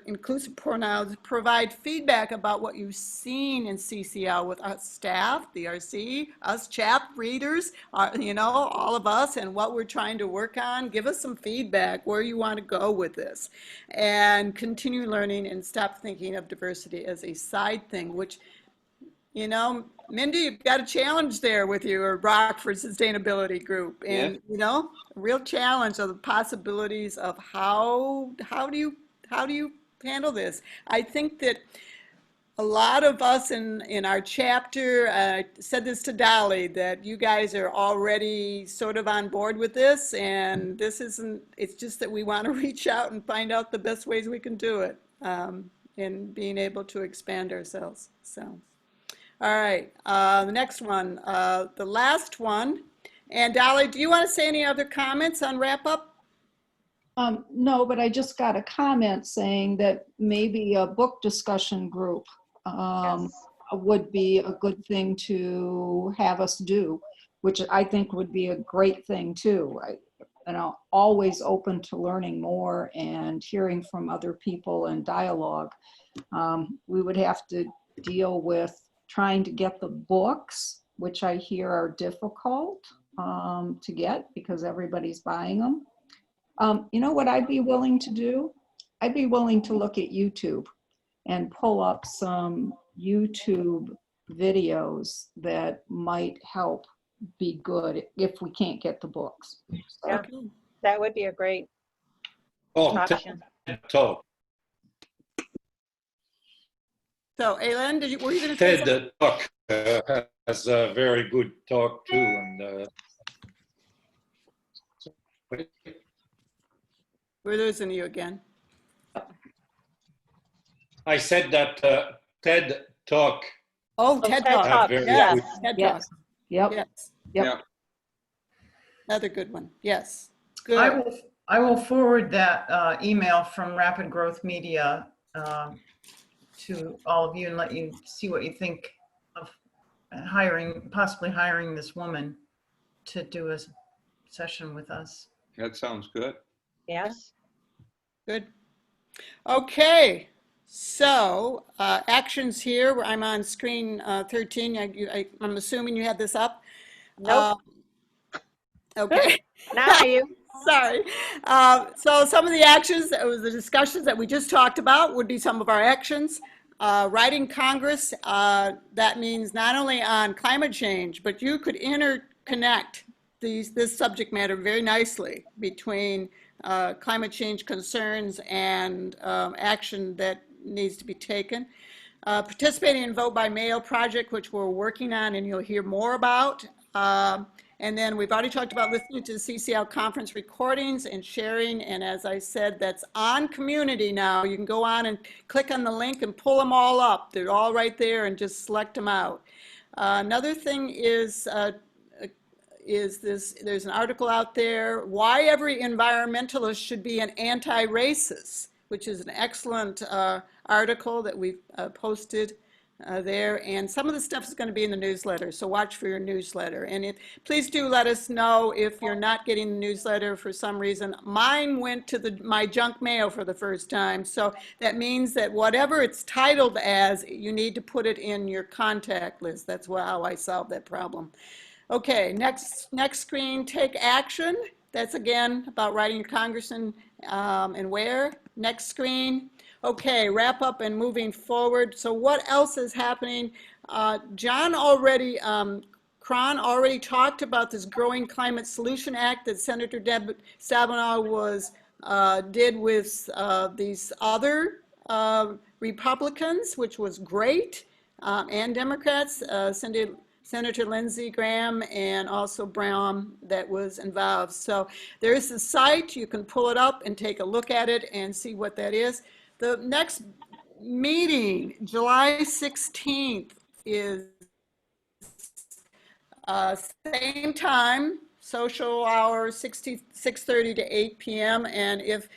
inclusive pronouns. Provide feedback about what you've seen in CCL with us staff, the RC, us CHAP readers, all of us, and what we're trying to work on. Give us some feedback where you want to go with this, and continue learning and stop thinking of diversity as a side thing, which, Mindy, you've got a challenge there with your Rockford Sustainability Group, and a real challenge of the possibilities of how do you handle this? I think that a lot of us in our chapter said this to Dolly, that you guys are already sort of on board with this, and it's just that we want to reach out and find out the best ways we can do it in being able to expand ourselves. So. All right, the next one, the last one. And Dolly, do you want to say any other comments on wrap up? No, but I just got a comment saying that maybe a book discussion group would be a good thing to have us do, which I think would be a great thing too. Always open to learning more and hearing from other people and dialogue. We would have to deal with trying to get the books, which I hear are difficult to get because everybody's buying them. You know what I'd be willing to do? I'd be willing to look at YouTube and pull up some YouTube videos that might help be good if we can't get the books. So. Yeah, that would be a great option. Talk. So, Aileen, were you going to say TED Talk has a very good talk too, and we're losing you again. I said that TED Talk. Oh, TED Talk. Yes. TED Yes. Talk. Yep. Yes. Yeah. Another good one. Yes. Good. I will forward that email from Rapid Growth Media to all of you and let you see what you think of possibly hiring this woman to do a session with us. That sounds good. Yes. Good. Okay. So actions here, where I'm on screen 13. I'm assuming you have this up. Nope. Okay. Now you. Sorry. So some of the actions, the discussions that we just talked about would be some of our actions. Writing Congress, that means not only on climate change, but you could interconnect this subject matter very nicely between climate change concerns and action that needs to be taken. Participating in Vote by Mail project, which we're working on and you'll hear more about. And then we've already talked about listening to the CCL conference recordings and sharing. And as I said, that's on Community now. You can go on and click on the link and pull them all up. They're all right there, and just select them out. Another thing is there's an article out there, Why Every Environmentalist Should Be an Anti-Racist, which is an excellent article that we've posted there, and some of the stuff is going to be in the newsletter, so watch for your newsletter. And please do let us know if you're not getting the newsletter for some reason. Mine went to my junk mail for the first time, so that means that whatever it's titled as, you need to put it in your contact list. That's how I solved that problem. Okay, next screen, take action. That's again about writing your congressman and where. Next screen. Okay, wrap up and moving forward. So what else is happening? Cron already talked about this Growing Climate Solution Act that Senator Deb Stabenow did with these other Republicans, which was great, and Democrats, Senator Lindsey Graham and also Brown that was involved. So there's the site, you can pull it up and take a look at it and see what that is. The next meeting, July 16th, is same time, social hour, 6:30 to 8 p.m. And if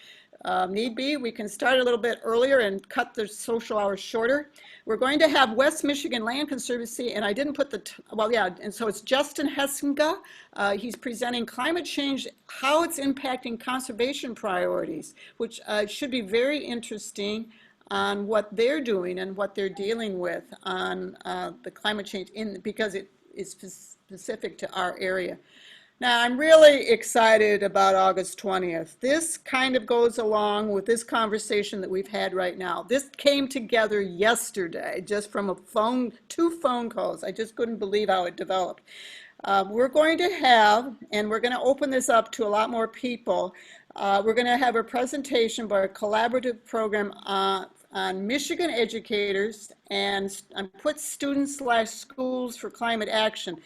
need be, we can start a little bit earlier and cut the social hours shorter. We're going to have West Michigan Land Conservancy, and I didn't put and so it's Justin Hessinga. He's presenting climate change, how it's impacting conservation priorities, which should be very interesting on what they're doing and what they're dealing with on the climate change because it is specific to our area. Now, I'm really excited about August 20th. This kind of goes along with this conversation that we've had right now. This came together yesterday, just from two phone calls. I just couldn't believe how it developed. We're going to have, and we're going to open this up to a lot more people, we're going to have a presentation by a collaborative program on Michigan educators and put students/schools for climate action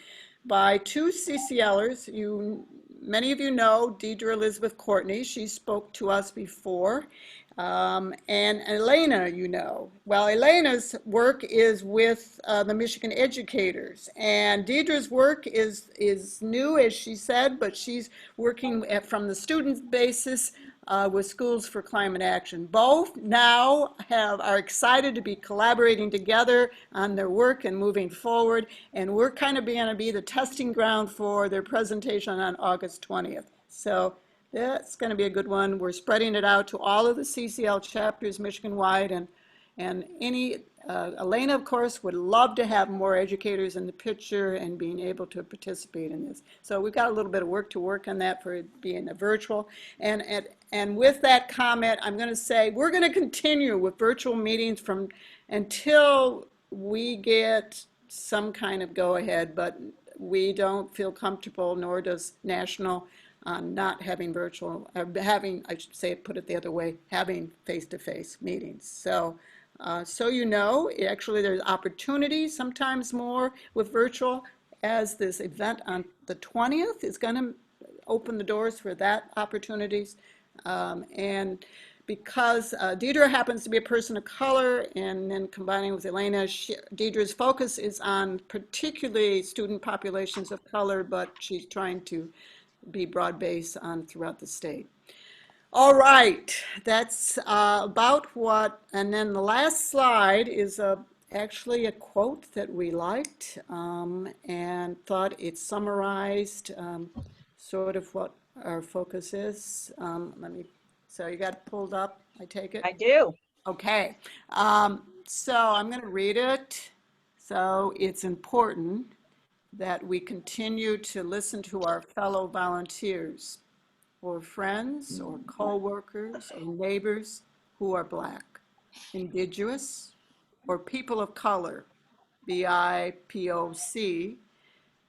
by two CCLers. Many of you know Deidre Elizabeth Courtney. She spoke to us before. And Elena, you know. Well, Elena's work is with the Michigan educators, and Deidre's work is new, as she said, but she's working from the student basis with Schools for Climate Action. Both now are excited to be collaborating together on their work and moving forward, and we're kind of going to be the testing ground for their presentation on August 20th. So that's going to be a good one. We're spreading it out to all of the CCL chapters Michigan-wide, and Elena, of course, would love to have more educators in the picture and being able to participate in this. So we've got a little bit of work to work on that for it being a virtual. And with that comment, I'm going to say we're going to continue with virtual meetings until we get some kind of go-ahead, but we don't feel comfortable, nor does National, not having virtual, I should say, put it the other way, having face-to-face meetings. So you know, actually there's opportunities sometimes more with virtual, as this event on the 20th is going to open the doors for that opportunities. And because Deidre happens to be a person of color, and then combining with Elena, Deidre's focus is on particularly student populations of color, but she's trying to be broad-based throughout the state. All right, that's about what, and then the last slide is actually a quote that we liked and thought it summarized sort of what our focus is. So you got it pulled up, I take it? I do. Okay, so I'm going to read it. So it's important that we continue to listen to our fellow volunteers, or friends, or co-workers, or neighbors who are Black, Indigenous, or people of color, BIPOC,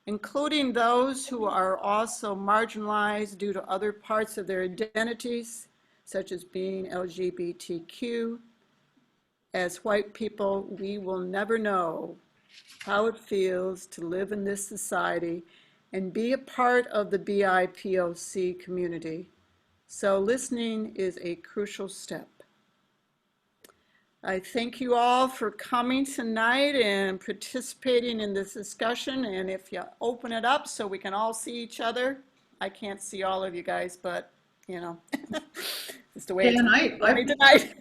including those who are also marginalized due to other parts of their identities, such as being LGBTQ. As white people, we will never know how it feels to live in this society and be a part of the BIPOC community. So listening is a crucial step. I thank you all for coming tonight and participating in this discussion. And if you open it up so we can all see each other, I can't see all of you guys, but you know, it's the way it's tonight.